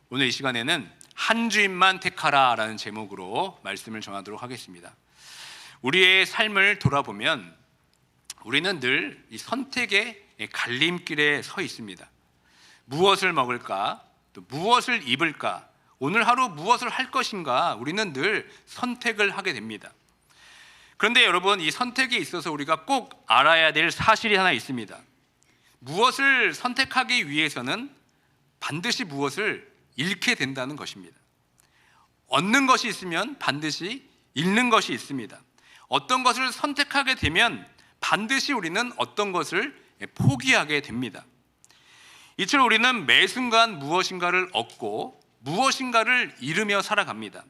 오늘 이 시간에는 한 주인만 택하라 라는 제목으로 말씀을 전하도록 하겠습니다. 우리의 삶을 돌아보면 우리는 늘 이 선택의 갈림길에 서 있습니다. 무엇을 먹을까? 또 무엇을 입을까? 오늘 하루 무엇을 할 것인가? 우리는 늘 선택을 하게 됩니다. 그런데 여러분, 이 선택에 있어서 우리가 꼭 알아야 될 사실이 하나 있습니다. 무엇을 선택하기 위해서는 반드시 무엇을 잃게 된다는 것입니다. 얻는 것이 있으면 반드시 잃는 것이 있습니다. 어떤 것을 선택하게 되면 반드시 우리는 어떤 것을 포기하게 됩니다. 이처럼 우리는 매 순간 무엇인가를 얻고 무엇인가를 잃으며 살아갑니다.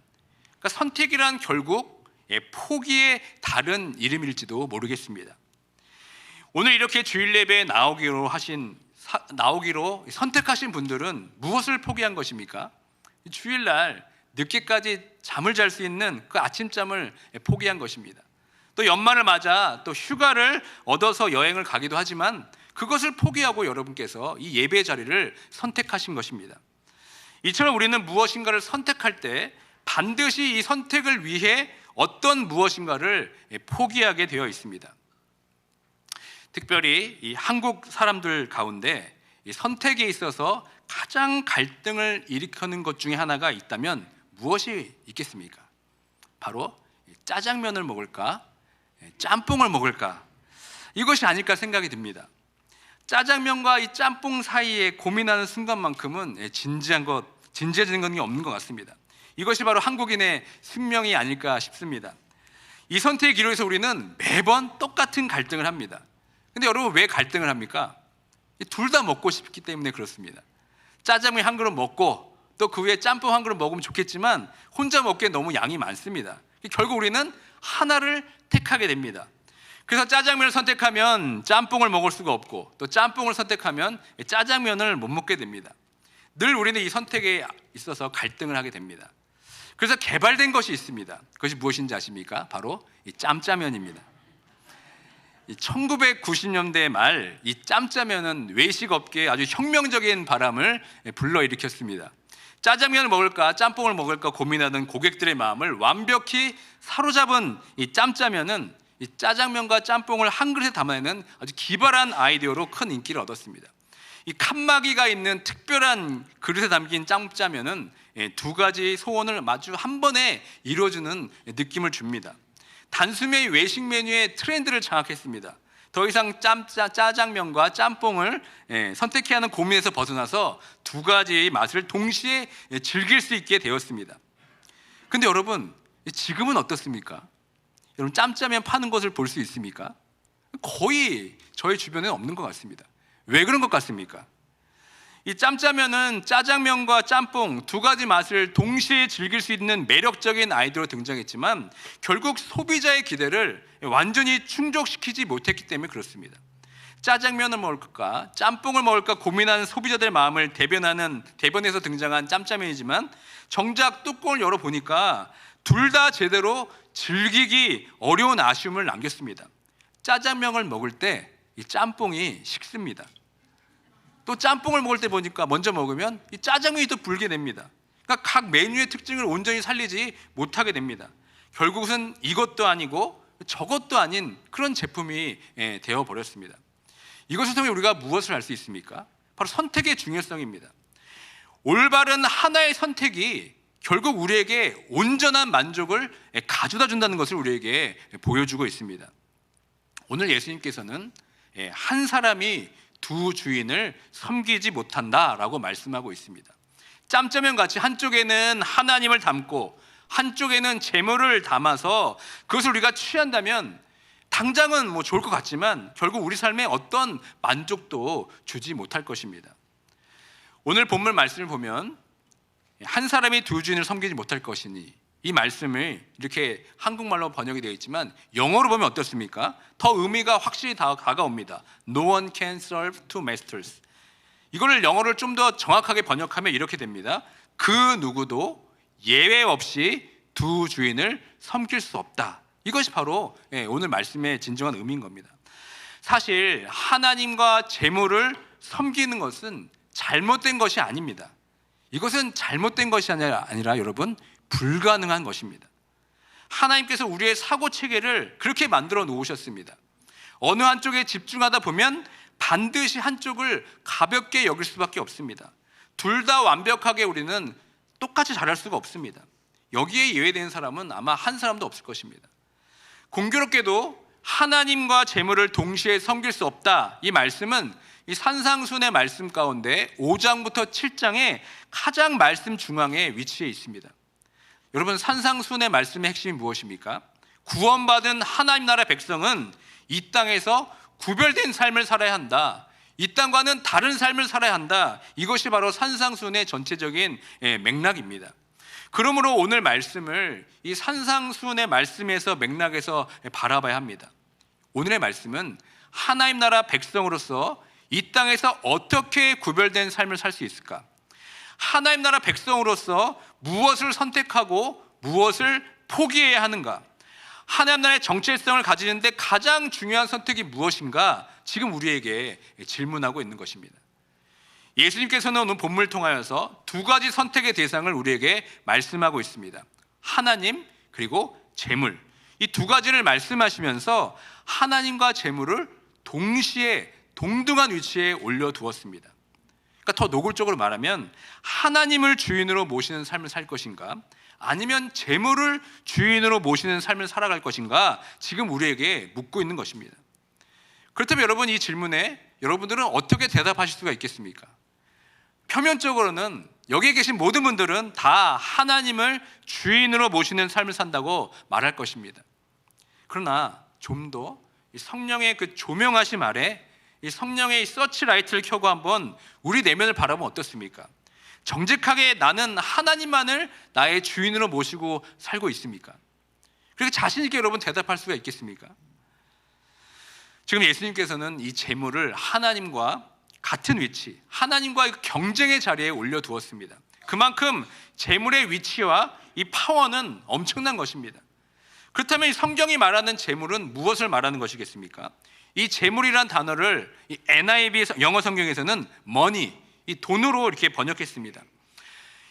그러니까 선택이란 결국 포기의 다른 이름일지도 모르겠습니다. 오늘 이렇게 주일 예배에 나오기로 선택하신 분들은 무엇을 포기한 것입니까? 주일날 늦게까지 잠을 잘 수 있는 그 아침잠을 포기한 것입니다. 또 연말을 맞아 또 휴가를 얻어서 여행을 가기도 하지만 그것을 포기하고 여러분께서 이 예배 자리를 선택하신 것입니다. 이처럼 우리는 무엇인가를 선택할 때 반드시 이 선택을 위해 어떤 무엇인가를 포기하게 되어 있습니다. 특별히 이 한국 사람들 가운데 이 선택에 있어서 가장 갈등을 일으키는 것 중에 하나가 있다면 무엇이 있겠습니까? 바로 짜장면을 먹을까? 짬뽕을 먹을까? 이것이 아닐까 생각이 듭니다. 짜장면과 이 짬뽕 사이에 고민하는 순간만큼은 진지해지는 건 없는 것 같습니다. 이것이 바로 한국인의 숙명이 아닐까 싶습니다. 이 선택의 기로에서 우리는 매번 똑같은 갈등을 합니다. 근데 여러분, 왜 갈등을 합니까? 둘 다 먹고 싶기 때문에 그렇습니다. 짜장면 한 그릇 먹고 또 그 위에 짬뽕 한 그릇 먹으면 좋겠지만 혼자 먹기에 너무 양이 많습니다. 결국 우리는 하나를 택하게 됩니다. 그래서 짜장면을 선택하면 짬뽕을 먹을 수가 없고 또 짬뽕을 선택하면 짜장면을 못 먹게 됩니다. 늘 우리는 이 선택에 있어서 갈등을 하게 됩니다. 그래서 개발된 것이 있습니다. 그것이 무엇인지 아십니까? 바로 이 짬짜면입니다. 1990년대 말 이 짬짜면은 외식업계에 아주 혁명적인 바람을 불러일으켰습니다. 짜장면을 먹을까 짬뽕을 먹을까 고민하던 고객들의 마음을 완벽히 사로잡은 이 짬짜면은 이 짜장면과 짬뽕을 한 그릇에 담아내는 아주 기발한 아이디어로 큰 인기를 얻었습니다. 이 칸막이가 있는 특별한 그릇에 담긴 짬짜면은 두 가지 소원을 마주 한 번에 이루어주는 느낌을 줍니다. 단숨에 외식 메뉴의 트렌드를 장악했습니다. 더 이상 짜장면과 짬뽕을 선택해야 하는 고민에서 벗어나서 두 가지의 맛을 동시에 즐길 수 있게 되었습니다. 근데 여러분, 지금은 어떻습니까? 여러분, 짬짜면 파는 것을 볼 수 있습니까? 거의 저희 주변에는 없는 것 같습니다. 왜 그런 것 같습니까? 이 짬짜면은 짜장면과 짬뽕 두 가지 맛을 동시에 즐길 수 있는 매력적인 아이디어로 등장했지만 결국 소비자의 기대를 완전히 충족시키지 못했기 때문에 그렇습니다. 짜장면을 먹을까 짬뽕을 먹을까 고민하는 소비자들의 마음을 대변해서 등장한 짬짜면이지만 정작 뚜껑을 열어보니까 둘 다 제대로 즐기기 어려운 아쉬움을 남겼습니다. 짜장면을 먹을 때 이 짬뽕이 식습니다. 또 짬뽕을 먹을 때 보니까 먼저 먹으면 이 짜장면이 또 불게 됩니다. 그러니까 각 메뉴의 특징을 온전히 살리지 못하게 됩니다. 결국은 이것도 아니고 저것도 아닌 그런 제품이 되어버렸습니다. 이것을 통해 우리가 무엇을 알 수 있습니까? 바로 선택의 중요성입니다. 올바른 하나의 선택이 결국 우리에게 온전한 만족을 가져다 준다는 것을 우리에게 보여주고 있습니다. 오늘 예수님께서는 한 사람이 두 주인을 섬기지 못한다라고 말씀하고 있습니다. 짬짜면 같이 한쪽에는 하나님을 담고 한쪽에는 재물을 담아서 그것을 우리가 취한다면 당장은 좋을 것 같지만 결국 우리 삶에 어떤 만족도 주지 못할 것입니다. 오늘 본문 말씀을 보면 한 사람이 두 주인을 섬기지 못할 것이니 이 말씀을 이렇게 한국말로 번역이 되어 있지만 영어로 보면 어떻습니까? 더 의미가 확실히 다가옵니다. No one can serve two masters. 이거를 영어를 좀 더 정확하게 번역하면 이렇게 됩니다. 그 누구도 예외 없이 두 주인을 섬길 수 없다. 이것이 바로 오늘 말씀의 진정한 의미인 겁니다. 사실 하나님과 재물을 섬기는 것은 잘못된 것이 아닙니다. 이것은 잘못된 것이 아니라 여러분 불가능한 것입니다. 하나님께서 우리의 사고 체계를 그렇게 만들어 놓으셨습니다. 어느 한쪽에 집중하다 보면 반드시 한쪽을 가볍게 여길 수밖에 없습니다. 둘 다 완벽하게 우리는 똑같이 잘할 수가 없습니다. 여기에 예외되는 사람은 아마 한 사람도 없을 것입니다. 공교롭게도 하나님과 재물을 동시에 섬길 수 없다, 이 말씀은 이 산상순의 말씀 가운데 5장부터 7장의 가장 말씀 중앙에 위치해 있습니다. 여러분, 산상순의 말씀의 핵심이 무엇입니까? 구원받은 하나님 나라 백성은 이 땅에서 구별된 삶을 살아야 한다, 이 땅과는 다른 삶을 살아야 한다, 이것이 바로 산상순의 전체적인 맥락입니다. 그러므로 오늘 말씀을 이 산상순의 말씀에서 맥락에서 바라봐야 합니다. 오늘의 말씀은 하나님 나라 백성으로서 이 땅에서 어떻게 구별된 삶을 살 수 있을까? 하나님 나라 백성으로서 무엇을 선택하고 무엇을 포기해야 하는가? 하나님 나라의 정체성을 가지는데 가장 중요한 선택이 무엇인가? 지금 우리에게 질문하고 있는 것입니다. 예수님께서는 오늘 본문을 통하여서 두 가지 선택의 대상을 우리에게 말씀하고 있습니다. 하나님 그리고 재물, 이 두 가지를 말씀하시면서 하나님과 재물을 동시에 동등한 위치에 올려두었습니다. 그러니까 더 노골적으로 말하면 하나님을 주인으로 모시는 삶을 살 것인가, 아니면 재물을 주인으로 모시는 삶을 살아갈 것인가, 지금 우리에게 묻고 있는 것입니다. 그렇다면 여러분, 이 질문에 여러분들은 어떻게 대답하실 수가 있겠습니까? 표면적으로는 여기에 계신 모든 분들은 다 하나님을 주인으로 모시는 삶을 산다고 말할 것입니다. 그러나 좀 더 성령의 그 조명하심 아래 이 성령의 서치라이트를 켜고 한번 우리 내면을 바라보면 어떻습니까? 정직하게 나는 하나님만을 나의 주인으로 모시고 살고 있습니까? 그렇게 자신 있게 여러분 대답할 수가 있겠습니까? 지금 예수님께서는 이 재물을 하나님과 같은 위치, 하나님과의 경쟁의 자리에 올려두었습니다. 그만큼 재물의 위치와 이 파워는 엄청난 것입니다. 그렇다면 이 성경이 말하는 재물은 무엇을 말하는 것이겠습니까? 이 재물이란 단어를 이 NIV 영어 성경에서는 money, 이 돈으로 이렇게 번역했습니다.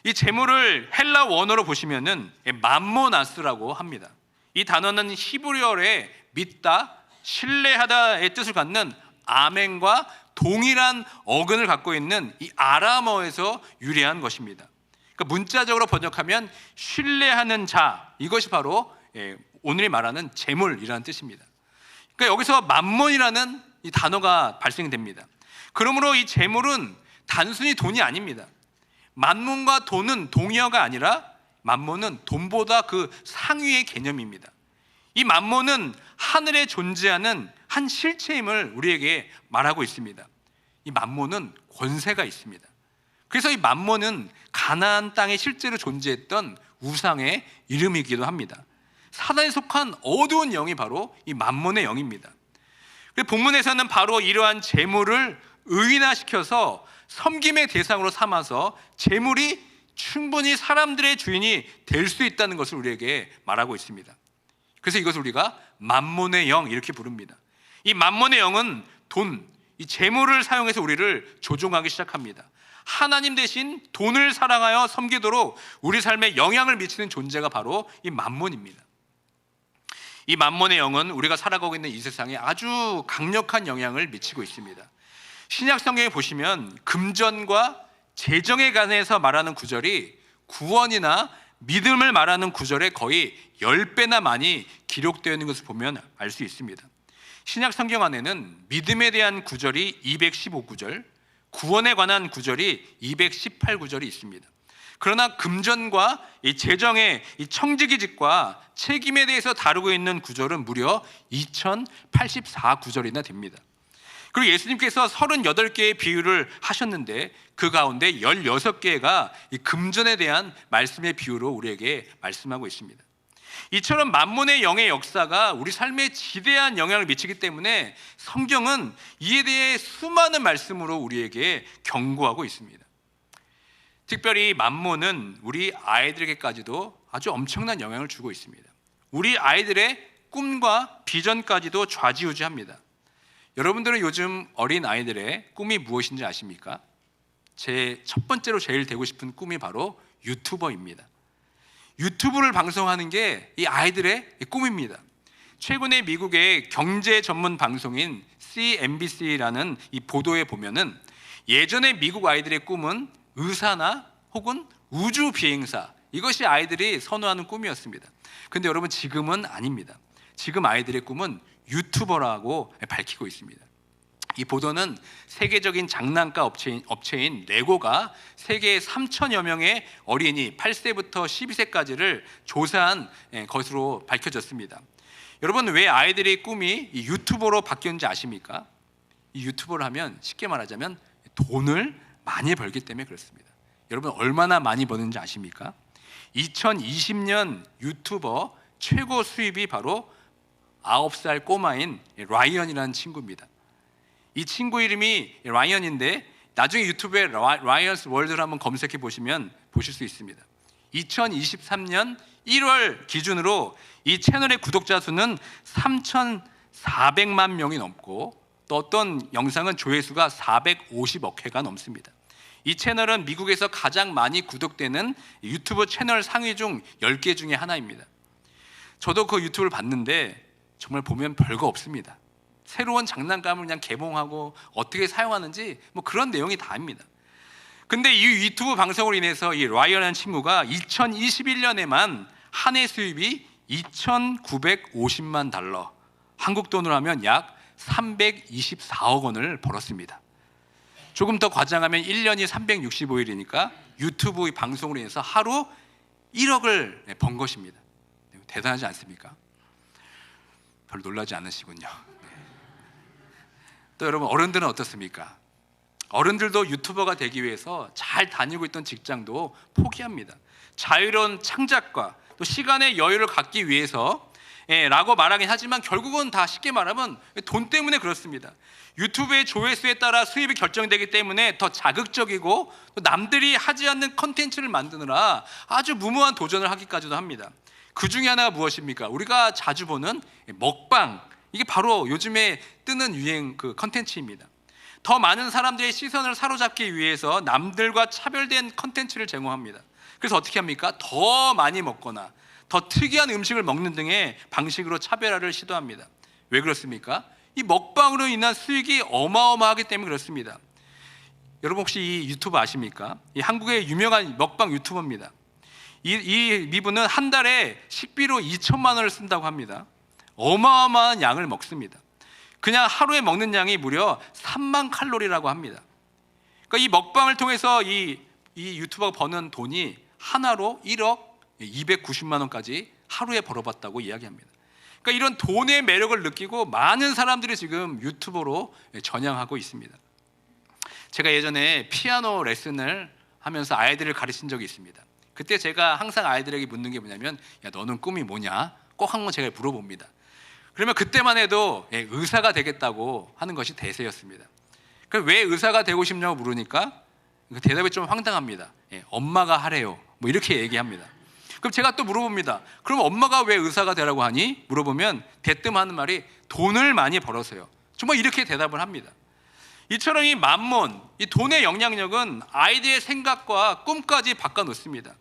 이 재물을 헬라 원어로 보시면은 맘모나스라고 합니다. 이 단어는 히브리어의 믿다, 신뢰하다의 뜻을 갖는 아멘과 동일한 어근을 갖고 있는 이 아람어에서 유래한 것입니다. 그러니까 문자적으로 번역하면 신뢰하는 자, 이것이 바로 오늘이 말하는 재물이라는 뜻입니다. 그러니까 여기서 맘몬이라는 이 단어가 발생됩니다. 그러므로 이 재물은 단순히 돈이 아닙니다. 만몬과 돈은 동의어가 아니라 맘몬은 돈보다 그 상위의 개념입니다. 이 맘몬은 하늘에 존재하는 한 실체임을 우리에게 말하고 있습니다. 이 맘몬은 권세가 있습니다. 그래서 이 맘몬은 가나안 땅에 실제로 존재했던 우상의 이름이기도 합니다. 사단에 속한 어두운 영이 바로 이 맘몬의 영입니다. 본문에서는 바로 이러한 재물을 의인화시켜서 섬김의 대상으로 삼아서 재물이 충분히 사람들의 주인이 될 수 있다는 것을 우리에게 말하고 있습니다. 그래서 이것을 우리가 맘몬의 영 이렇게 부릅니다. 이 맘몬의 영은 돈, 이 재물을 사용해서 우리를 조종하기 시작합니다. 하나님 대신 돈을 사랑하여 섬기도록 우리 삶에 영향을 미치는 존재가 바로 이 맘몬입니다. 이 맘몬의 영은 우리가 살아가고 있는 이 세상에 아주 강력한 영향을 미치고 있습니다. 신약 성경에 보시면 금전과 재정에 관해서 말하는 구절이 구원이나 믿음을 말하는 구절에 거의 10배나 많이 기록되어 있는 것을 보면 알 수 있습니다. 신약 성경 안에는 믿음에 대한 구절이 215구절, 구원에 관한 구절이 218구절이 있습니다. 그러나 금전과 이 재정의 이 청지기직과 책임에 대해서 다루고 있는 구절은 무려 2084구절이나 됩니다. 그리고 예수님께서 38개의 비유를 하셨는데 그 가운데 16개가 이 금전에 대한 말씀의 비유로 우리에게 말씀하고 있습니다. 이처럼 만몬의 영의 역사가 우리 삶에 지대한 영향을 미치기 때문에 성경은 이에 대해 수많은 말씀으로 우리에게 경고하고 있습니다. 특별히 만몬은 우리 아이들에게까지도 아주 엄청난 영향을 주고 있습니다. 우리 아이들의 꿈과 비전까지도 좌지우지합니다. 여러분들은 요즘 어린 아이들의 꿈이 무엇인지 아십니까? 제 첫 번째로 제일 되고 싶은 꿈이 바로 유튜버입니다. 유튜브를 방송하는 게 이 아이들의 꿈입니다. 최근에 미국의 경제 전문 방송인 CNBC라는 이 보도에 보면은 예전에 미국 아이들의 꿈은 의사나 혹은 우주 비행사, 이것이 아이들이 선호하는 꿈이었습니다. 근데 여러분, 지금은 아닙니다. 지금 아이들의 꿈은 유튜버라고 밝히고 있습니다. 이 보도는 세계적인 장난감 업체인 레고가 세계 3천여 명의 어린이 8세부터 12세까지를 조사한 것으로 밝혀졌습니다. 여러분, 왜 아이들의 꿈이 이 유튜버로 바뀌었는지 아십니까? 이 유튜버를 하면 쉽게 말하자면 돈을 많이 벌기 때문에 그렇습니다. 여러분, 얼마나 많이 버는지 아십니까? 2020년 유튜버 최고 수입이 바로 9살 꼬마인 라이언이라는 친구입니다. 이 친구 이름이 라이언인데 나중에 유튜브에 라이언스 월드를 한번 검색해 보시면 보실 수 있습니다. 2023년 1월 기준으로 이 채널의 구독자 수는 3,400만 명이 넘고 또 어떤 영상은 조회수가 450억 회가 넘습니다. 이 채널은 미국에서 가장 많이 구독되는 유튜브 채널 상위 중 10개 중에 하나입니다. 저도 그 유튜브를 봤는데 정말 보면 별거 없습니다. 새로운 장난감을 그냥 개봉하고 어떻게 사용하는지 뭐 그런 내용이 다입니다. 근데 이 유튜브 방송으로 인해서 이 라이언이라는 친구가 2021년에만 한 해 수입이 2,950만 달러, 한국 돈으로 하면 약 324억 원을 벌었습니다. 조금 더 과장하면 1년이 365일이니까 유튜브 방송으로 인해서 하루 1억을 번 것입니다. 대단하지 않습니까? 별로 놀라지 않으시군요. 또 여러분, 어른들은 어떻습니까? 어른들도 유튜버가 되기 위해서 잘 다니고 있던 직장도 포기합니다. 자유로운 창작과 또 시간의 여유를 갖기 위해서 라고 말하긴 하지만 결국은 다 쉽게 말하면 돈 때문에 그렇습니다. 유튜브의 조회수에 따라 수입이 결정되기 때문에 더 자극적이고 또 남들이 하지 않는 컨텐츠를 만드느라 아주 무모한 도전을 하기까지도 합니다. 그 중에 하나가 무엇입니까? 우리가 자주 보는 먹방, 이게 바로 요즘에 뜨는 유행 그 컨텐츠입니다. 더 많은 사람들의 시선을 사로잡기 위해서 남들과 차별된 컨텐츠를 제공합니다. 그래서 어떻게 합니까? 더 많이 먹거나 더 특이한 음식을 먹는 등의 방식으로 차별화를 시도합니다. 왜 그렇습니까? 이 먹방으로 인한 수익이 어마어마하기 때문에 그렇습니다. 여러분, 혹시 이 유튜브 아십니까? 이 한국의 유명한 먹방 유튜버입니다. 이분은 한 달에 식비로 2천만 원을 쓴다고 합니다. 어마어마한 양을 먹습니다. 그냥 하루에 먹는 양이 무려 3만 칼로리라고 합니다. 그러니까 이 먹방을 통해서 이 유튜버가 버는 돈이 하나로 1억 290만 원까지 하루에 벌어봤다고 이야기합니다. 그러니까 이런 돈의 매력을 느끼고 많은 사람들이 지금 유튜버로 전향하고 있습니다. 제가 예전에 피아노 레슨을 하면서 아이들을 가르친 적이 있습니다. 그때 제가 항상 아이들에게 묻는 게 뭐냐면, 야, 너는 꿈이 뭐냐? 꼭 한 번 제가 물어봅니다. 그러면 그때만 해도 의사가 되겠다고 하는 것이 대세였습니다. 왜 의사가 되고 싶냐고 물으니까 그 대답이 좀 황당합니다. 엄마가 하래요. 뭐 이렇게 얘기합니다. 그럼 제가 또 물어봅니다. 그럼 엄마가 왜 의사가 되라고 하니? 물어보면 대뜸 하는 말이 돈을 많이 벌어서요. 정말 이렇게 대답을 합니다. 이처럼 이 만몬, 이 돈의 영향력은 아이들의 생각과 꿈까지 바꿔놓습니다.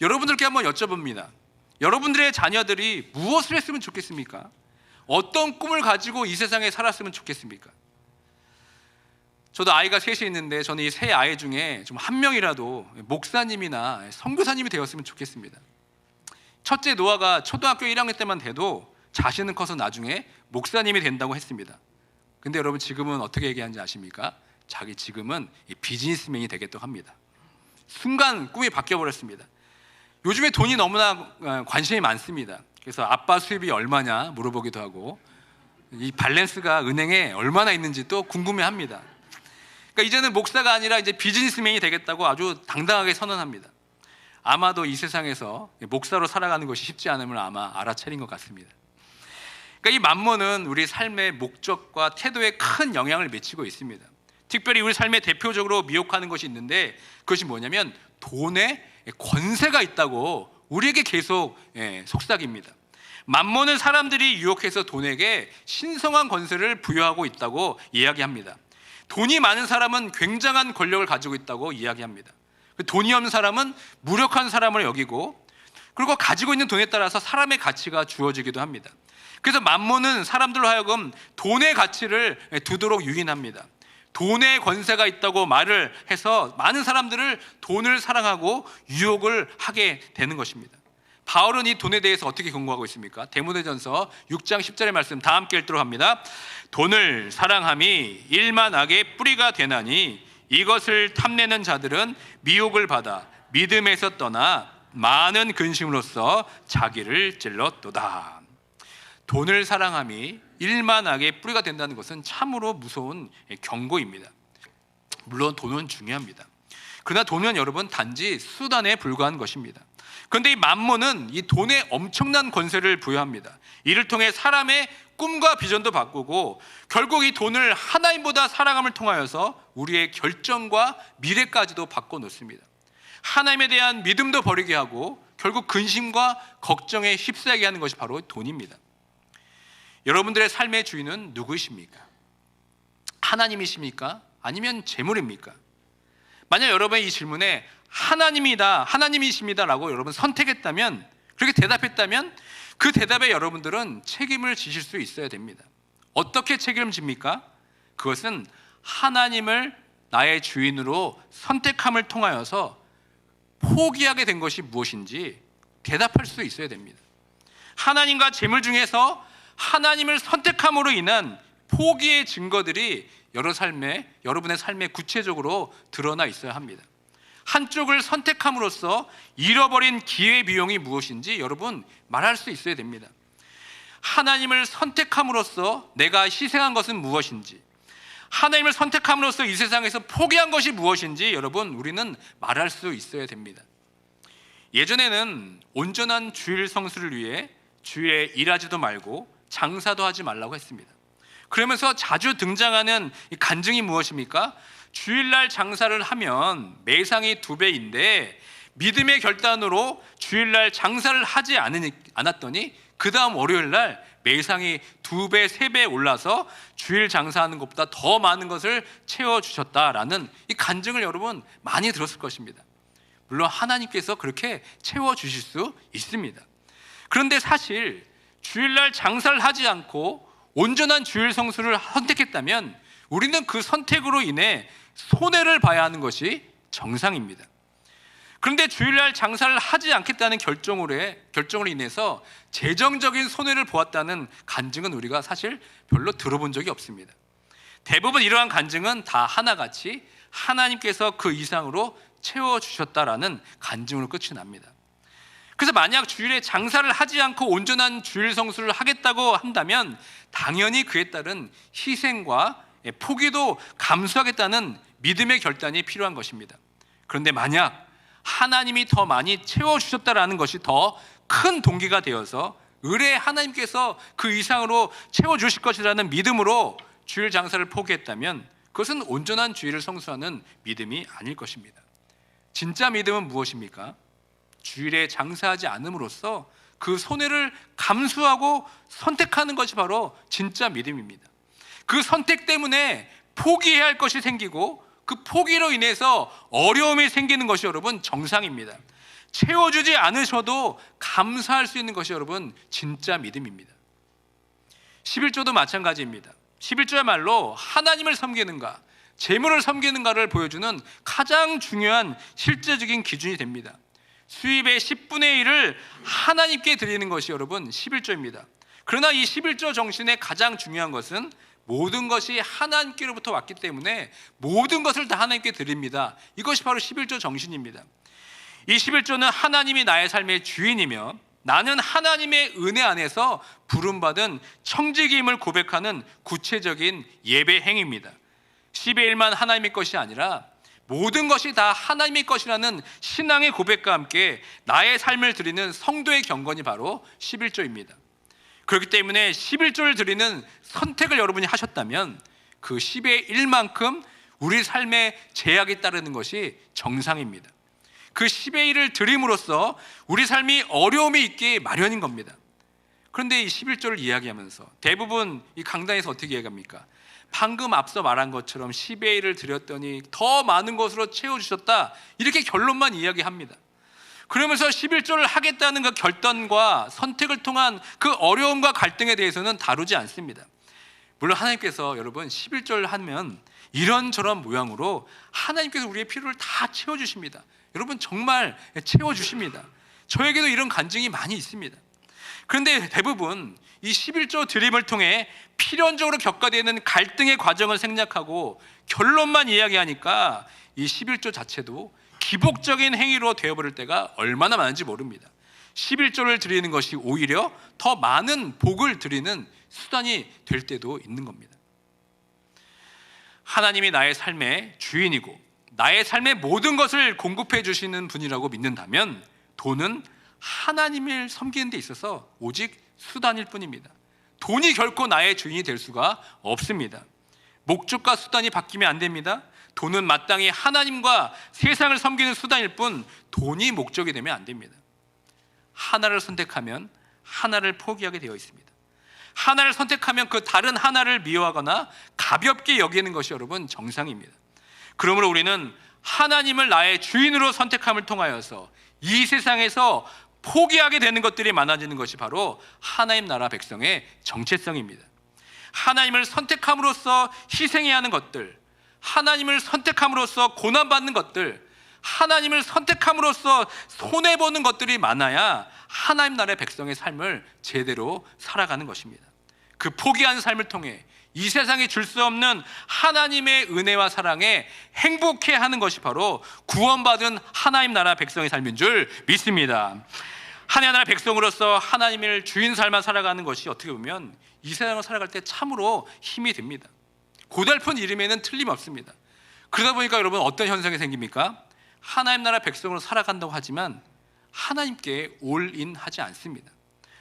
여러분들께 한번 여쭤봅니다. 여러분들의 자녀들이 무엇을 했으면 좋겠습니까? 어떤 꿈을 가지고 이 세상에 살았으면 좋겠습니까? 저도 아이가 셋이 있는데 저는 이 세 아이 중에 좀 한 명이라도 목사님이나 선교사님이 되었으면 좋겠습니다. 첫째 노아가 초등학교 1학년 때만 돼도 자신은 커서 나중에 목사님이 된다고 했습니다. 근데 여러분, 지금은 어떻게 얘기하는지 아십니까? 자기 지금은 비즈니스맨이 되겠다고 합니다. 순간 꿈이 바뀌어버렸습니다. 요즘에 돈이 너무나 관심이 많습니다. 그래서 아빠 수입이 얼마냐 물어보기도 하고 이 밸런스가 은행에 얼마나 있는지 또 궁금해합니다. 그러니까 이제는 목사가 아니라 이제 비즈니스맨이 되겠다고 아주 당당하게 선언합니다. 아마도 이 세상에서 목사로 살아가는 것이 쉽지 않음을 아마 알아차린 것 같습니다. 그러니까 이 만몬은 우리 삶의 목적과 태도에 큰 영향을 미치고 있습니다. 특별히 우리 삶에 대표적으로 미혹하는 것이 있는데 그것이 뭐냐면 돈에 권세가 있다고 우리에게 계속 속삭입니다. 만몬은 사람들이 유혹해서 돈에게 신성한 권세를 부여하고 있다고 이야기합니다. 돈이 많은 사람은 굉장한 권력을 가지고 있다고 이야기합니다. 돈이 없는 사람은 무력한 사람을 여기고, 그리고 가지고 있는 돈에 따라서 사람의 가치가 주어지기도 합니다. 그래서 만몬은 사람들로 하여금 돈의 가치를 두도록 유인합니다. 돈의 권세가 있다고 말을 해서 많은 사람들을 돈을 사랑하고 유혹을 하게 되는 것입니다. 바울은 이 돈에 대해서 어떻게 경고하고 있습니까? 데모데전서 6장 10절의 말씀 다 함께 읽도록 합니다. 돈을 사랑함이 일만 악의 뿌리가 되나니 이것을 탐내는 자들은 미혹을 받아 믿음에서 떠나 많은 근심으로써 자기를 찔렀도다. 돈을 사랑함이 일만 악의 뿌리가 된다는 것은 참으로 무서운 경고입니다. 물론 돈은 중요합니다. 그러나 돈은 여러분 단지 수단에 불과한 것입니다. 그런데 이 만몬은 이 돈에 엄청난 권세를 부여합니다. 이를 통해 사람의 꿈과 비전도 바꾸고, 결국 이 돈을 하나님보다 사랑함을 통하여서 우리의 결정과 미래까지도 바꿔놓습니다. 하나님에 대한 믿음도 버리게 하고 결국 근심과 걱정에 휩싸이게 하는 것이 바로 돈입니다. 여러분들의 삶의 주인은 누구이십니까? 하나님이십니까? 아니면 재물입니까? 만약 여러분의 이 질문에 하나님이다, 하나님이십니다 라고 여러분 선택했다면, 그렇게 대답했다면 그 대답에 여러분들은 책임을 지실 수 있어야 됩니다. 어떻게 책임을 집니까? 그것은 하나님을 나의 주인으로 선택함을 통하여서 포기하게 된 것이 무엇인지 대답할 수 있어야 됩니다. 하나님과 재물 중에서 하나님을 선택함으로 인한 포기의 증거들이 여러분의 삶에 구체적으로 드러나 있어야 합니다. 한쪽을 선택함으로써 잃어버린 기회비용이 무엇인지 여러분 말할 수 있어야 됩니다. 하나님을 선택함으로써 내가 희생한 것은 무엇인지, 하나님을 선택함으로써 이 세상에서 포기한 것이 무엇인지 여러분 우리는 말할 수 있어야 됩니다. 예전에는 온전한 주일 성수를 위해 주일에 일하지도 말고 장사도 하지 말라고 했습니다. 그러면서 자주 등장하는 간증이 무엇입니까? 주일날 장사를 하면 매상이 2배인데 믿음의 결단으로 주일날 장사를 하지 않았더니 그 다음 월요일날 매상이 2배, 3배 올라서 주일 장사하는 것보다 더 많은 것을 채워주셨다라는 이 간증을 여러분 많이 들었을 것입니다. 물론 하나님께서 그렇게 채워주실 수 있습니다. 그런데 사실 주일날 장사를 하지 않고 온전한 주일 성수를 선택했다면 우리는 그 선택으로 인해 손해를 봐야 하는 것이 정상입니다. 그런데 주일날 장사를 하지 않겠다는 결정으로 인해서 재정적인 손해를 보았다는 간증은 우리가 사실 별로 들어본 적이 없습니다. 대부분 이러한 간증은 다 하나같이 하나님께서 그 이상으로 채워주셨다라는 간증으로 끝이 납니다. 그래서 만약 주일에 장사를 하지 않고 온전한 주일 성수를 하겠다고 한다면 당연히 그에 따른 희생과 포기도 감수하겠다는 믿음의 결단이 필요한 것입니다. 그런데 만약 하나님이 더 많이 채워주셨다라는 것이 더 큰 동기가 되어서 의뢰 하나님께서 그 이상으로 채워주실 것이라는 믿음으로 주일 장사를 포기했다면 그것은 온전한 주일을 성수하는 믿음이 아닐 것입니다. 진짜 믿음은 무엇입니까? 주일에 장사하지 않음으로써 그 손해를 감수하고 선택하는 것이 바로 진짜 믿음입니다. 그 선택 때문에 포기해야 할 것이 생기고 그 포기로 인해서 어려움이 생기는 것이 여러분 정상입니다. 채워주지 않으셔도 감사할 수 있는 것이 여러분 진짜 믿음입니다. 11조도 마찬가지입니다. 11조야말로 하나님을 섬기는가 재물을 섬기는가를 보여주는 가장 중요한 실제적인 기준이 됩니다. 수입의 10분의 1을 하나님께 드리는 것이 여러분 11조입니다. 그러나 이 11조 정신의 가장 중요한 것은 모든 것이 하나님께로부터 왔기 때문에 모든 것을 다 하나님께 드립니다. 이것이 바로 11조 정신입니다. 이 11조는 하나님이 나의 삶의 주인이며 나는 하나님의 은혜 안에서 부름받은 청지기임을 고백하는 구체적인 예배 행위입니다. 10의 1만 하나님의 것이 아니라 모든 것이 다 하나님의 것이라는 신앙의 고백과 함께 나의 삶을 드리는 성도의 경건이 바로 11조입니다. 그렇기 때문에 11조를 드리는 선택을 여러분이 하셨다면 그 10의 1만큼 우리 삶에 제약이 따르는 것이 정상입니다. 그 10의 1을 드림으로써 우리 삶이 어려움이 있기 마련인 겁니다. 그런데 이 11조를 이야기하면서 대부분 이 강단에서 어떻게 이야기합니까? 방금 앞서 말한 것처럼 10의 1을 드렸더니 더 많은 것으로 채워주셨다, 이렇게 결론만 이야기합니다. 그러면서 11조를 하겠다는 그 결단과 선택을 통한 그 어려움과 갈등에 대해서는 다루지 않습니다. 물론 하나님께서 여러분 11조를 하면 이런저런 모양으로 하나님께서 우리의 필요를 다 채워주십니다. 여러분 정말 채워주십니다. 저에게도 이런 간증이 많이 있습니다. 그런데 대부분 이 11조 드림을 통해 필연적으로 겪어되는 갈등의 과정을 생략하고 결론만 이야기하니까 이 11조 자체도 기복적인 행위로 되어버릴 때가 얼마나 많은지 모릅니다. 11조를 드리는 것이 오히려 더 많은 복을 드리는 수단이 될 때도 있는 겁니다. 하나님이 나의 삶의 주인이고 나의 삶의 모든 것을 공급해 주시는 분이라고 믿는다면 돈은 하나님을 섬기는 데 있어서 오직 수단일 뿐입니다. 돈이 결코 나의 주인이 될 수가 없습니다. 목적과 수단이 바뀌면 안 됩니다. 돈은 마땅히 하나님과 세상을 섬기는 수단일 뿐 돈이 목적이 되면 안 됩니다. 하나를 선택하면 하나를 포기하게 되어 있습니다. 하나를 선택하면 그 다른 하나를 미워하거나 가볍게 여기는 것이 여러분 정상입니다. 그러므로 우리는 하나님을 나의 주인으로 선택함을 통하여서 이 세상에서 포기하게 되는 것들이 많아지는 것이 바로 하나님 나라 백성의 정체성입니다. 하나님을 선택함으로써 희생해야 하는 것들, 하나님을 선택함으로써 고난받는 것들, 하나님을 선택함으로써 손해보는 것들이 많아야 하나님 나라의 백성의 삶을 제대로 살아가는 것입니다. 그 포기한 삶을 통해 이 세상에 줄 수 없는 하나님의 은혜와 사랑에 행복해하는 것이 바로 구원받은 하나님 나라 백성의 삶인 줄 믿습니다. 하나님 나라 백성으로서 하나님을 주인 삶만 살아가는 것이 어떻게 보면 이 세상을 살아갈 때 참으로 힘이 듭니다. 고달픈 이름에는 틀림없습니다. 그러다 보니까 여러분 어떤 현상이 생깁니까? 하나님 나라 백성으로 살아간다고 하지만 하나님께 올인하지 않습니다.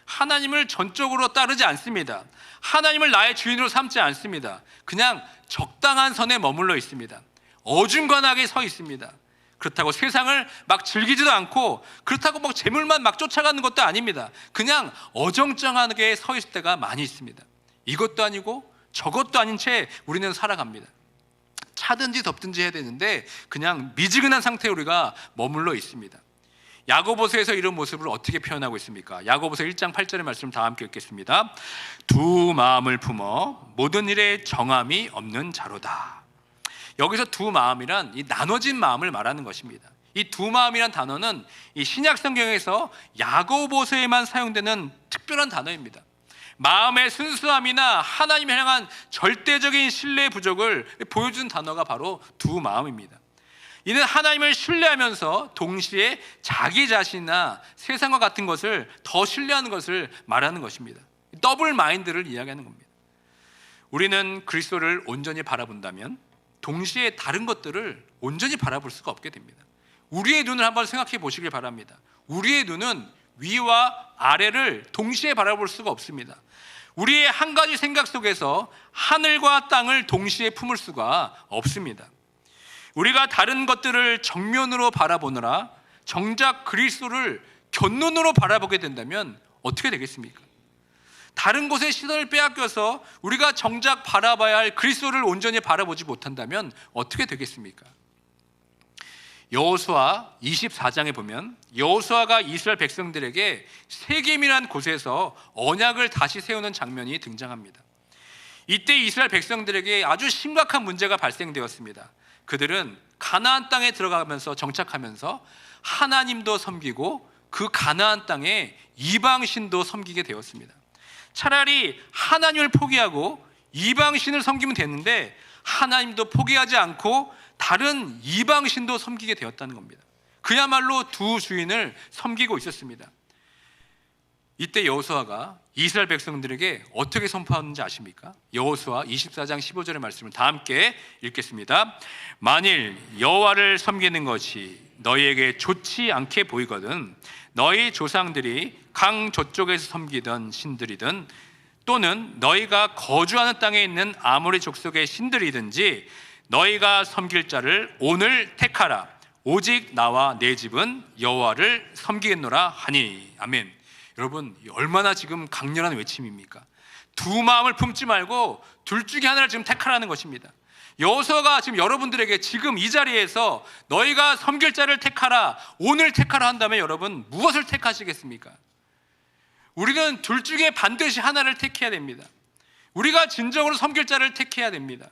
하나님을 전적으로 따르지 않습니다. 하나님을 나의 주인으로 삼지 않습니다. 그냥 적당한 선에 머물러 있습니다. 어중간하게 서 있습니다. 그렇다고 세상을 막 즐기지도 않고 그렇다고 막 재물만 막 쫓아가는 것도 아닙니다. 그냥 어정쩡하게 서 있을 때가 많이 있습니다. 이것도 아니고 저것도 아닌 채 우리는 살아갑니다. 차든지 덥든지 해야 되는데 그냥 미지근한 상태에 우리가 머물러 있습니다. 야고보서에서 이런 모습을 어떻게 표현하고 있습니까? 야고보서 1장 8절의 말씀을 다 함께 읽겠습니다. 두 마음을 품어 모든 일에 정함이 없는 자로다. 여기서 두 마음이란 이 나눠진 마음을 말하는 것입니다. 이 두 마음이란 단어는 이 신약 성경에서 야고보서에만 사용되는 특별한 단어입니다. 마음의 순수함이나 하나님을 향한 절대적인 신뢰의 부족을 보여주는 단어가 바로 두 마음입니다. 이는 하나님을 신뢰하면서 동시에 자기 자신이나 세상과 같은 것을 더 신뢰하는 것을 말하는 것입니다. 더블 마인드를 이야기하는 겁니다. 우리는 그리스도를 온전히 바라본다면 동시에 다른 것들을 온전히 바라볼 수가 없게 됩니다. 우리의 눈을 한번 생각해 보시길 바랍니다. 우리의 눈은 위와 아래를 동시에 바라볼 수가 없습니다. 우리의 한 가지 생각 속에서 하늘과 땅을 동시에 품을 수가 없습니다. 우리가 다른 것들을 정면으로 바라보느라 정작 그리스도를 곁눈으로 바라보게 된다면 어떻게 되겠습니까? 다른 곳에 시선을 빼앗겨서 우리가 정작 바라봐야 할 그리스도를 온전히 바라보지 못한다면 어떻게 되겠습니까? 여호수아 24장에 보면 여호수아가 이스라엘 백성들에게 세겜이라는 곳에서 언약을 다시 세우는 장면이 등장합니다. 이때 이스라엘 백성들에게 아주 심각한 문제가 발생되었습니다. 그들은 가나안 땅에 들어가면서 정착하면서 하나님도 섬기고 그 가나안 땅에 이방신도 섬기게 되었습니다. 차라리 하나님을 포기하고 이방신을 섬기면 되는데 하나님도 포기하지 않고 다른 이방신도 섬기게 되었다는 겁니다. 그야말로 두 주인을 섬기고 있었습니다. 이때 여호수아가 이스라엘 백성들에게 어떻게 선포하는지 아십니까? 여호수아 24장 15절의 말씀을 다 함께 읽겠습니다. 만일 여호와를 섬기는 것이 너희에게 좋지 않게 보이거든 너희 조상들이 강 저쪽에서 섬기던 신들이든 또는 너희가 거주하는 땅에 있는 아모리 족속의 신들이든지 너희가 섬길 자를 오늘 택하라. 오직 나와 내 집은 여호와를 섬기겠노라 하니. 아멘. 여러분, 얼마나 지금 강렬한 외침입니까? 두 마음을 품지 말고 둘 중에 하나를 지금 택하라는 것입니다. 여호수아가 지금 여러분들에게 지금 이 자리에서 너희가 섬길 자를 택하라, 오늘 택하라 한다면 여러분 무엇을 택하시겠습니까? 우리는 둘 중에 반드시 하나를 택해야 됩니다. 우리가 진정으로 섬길 자를 택해야 됩니다.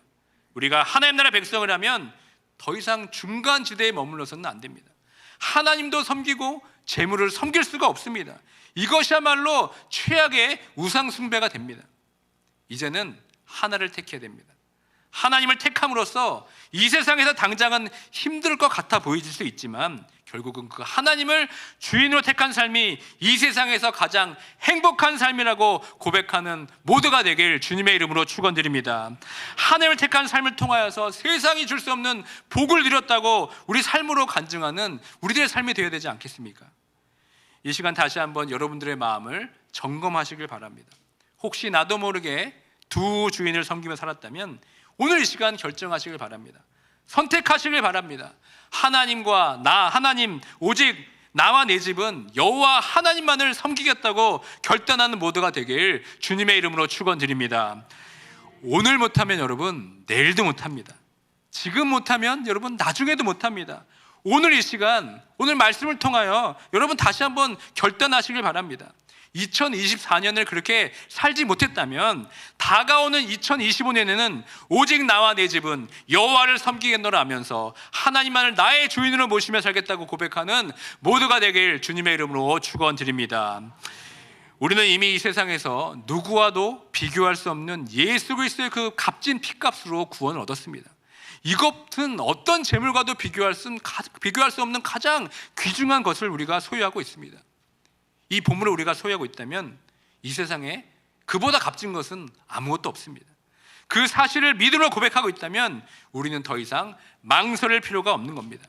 우리가 하나님 나라 백성을 하면 더 이상 중간지대에 머물러서는 안 됩니다. 하나님도 섬기고 재물을 섬길 수가 없습니다. 이것이야말로 최악의 우상 숭배가 됩니다. 이제는 하나를 택해야 됩니다. 하나님을 택함으로써 이 세상에서 당장은 힘들 것 같아 보일 수 있지만 결국은 그 하나님을 주인으로 택한 삶이 이 세상에서 가장 행복한 삶이라고 고백하는 모두가 되길 주님의 이름으로 축원드립니다. 하나님을 택한 삶을 통하여서 세상이 줄 수 없는 복을 누렸다고 우리 삶으로 간증하는 우리들의 삶이 되어야 되지 않겠습니까? 이 시간 다시 한번 여러분들의 마음을 점검하시길 바랍니다. 혹시 나도 모르게 두 주인을 섬기며 살았다면 오늘 이 시간 결정하시길 바랍니다. 선택하시길 바랍니다. 하나님과 나, 하나님, 오직 나와 내 집은 여호와 하나님만을 섬기겠다고 결단하는 모두가 되길 주님의 이름으로 축원드립니다. 오늘 못하면 여러분 내일도 못합니다. 지금 못하면 여러분 나중에도 못합니다. 오늘 이 시간, 오늘 말씀을 통하여 여러분 다시 한번 결단하시길 바랍니다. 2024년을 그렇게 살지 못했다면 다가오는 2025년에는 오직 나와 내 집은 여호와를 섬기겠노라 하면서 하나님만을 나의 주인으로 모시며 살겠다고 고백하는 모두가 되길 주님의 이름으로 축원드립니다. 우리는 이미 이 세상에서 누구와도 비교할 수 없는 예수 그리스도의 그 값진 피값으로 구원을 얻었습니다. 이것은 어떤 재물과도 비교할 수 없는 가장 귀중한 것을 우리가 소유하고 있습니다. 이 보물을 우리가 소유하고 있다면 이 세상에 그보다 값진 것은 아무것도 없습니다. 그 사실을 믿음으로 고백하고 있다면 우리는 더 이상 망설일 필요가 없는 겁니다.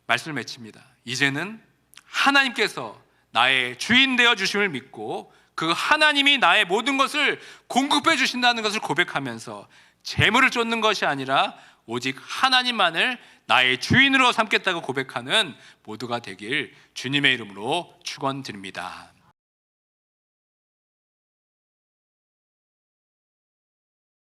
말씀을 맺힙니다. 이제는 하나님께서 나의 주인 되어 주심을 믿고 그 하나님이 나의 모든 것을 공급해 주신다는 것을 고백하면서 재물을 쫓는 것이 아니라 오직 하나님만을 나의 주인으로 삼겠다고 고백하는 모두가 되길 주님의 이름으로 축원드립니다.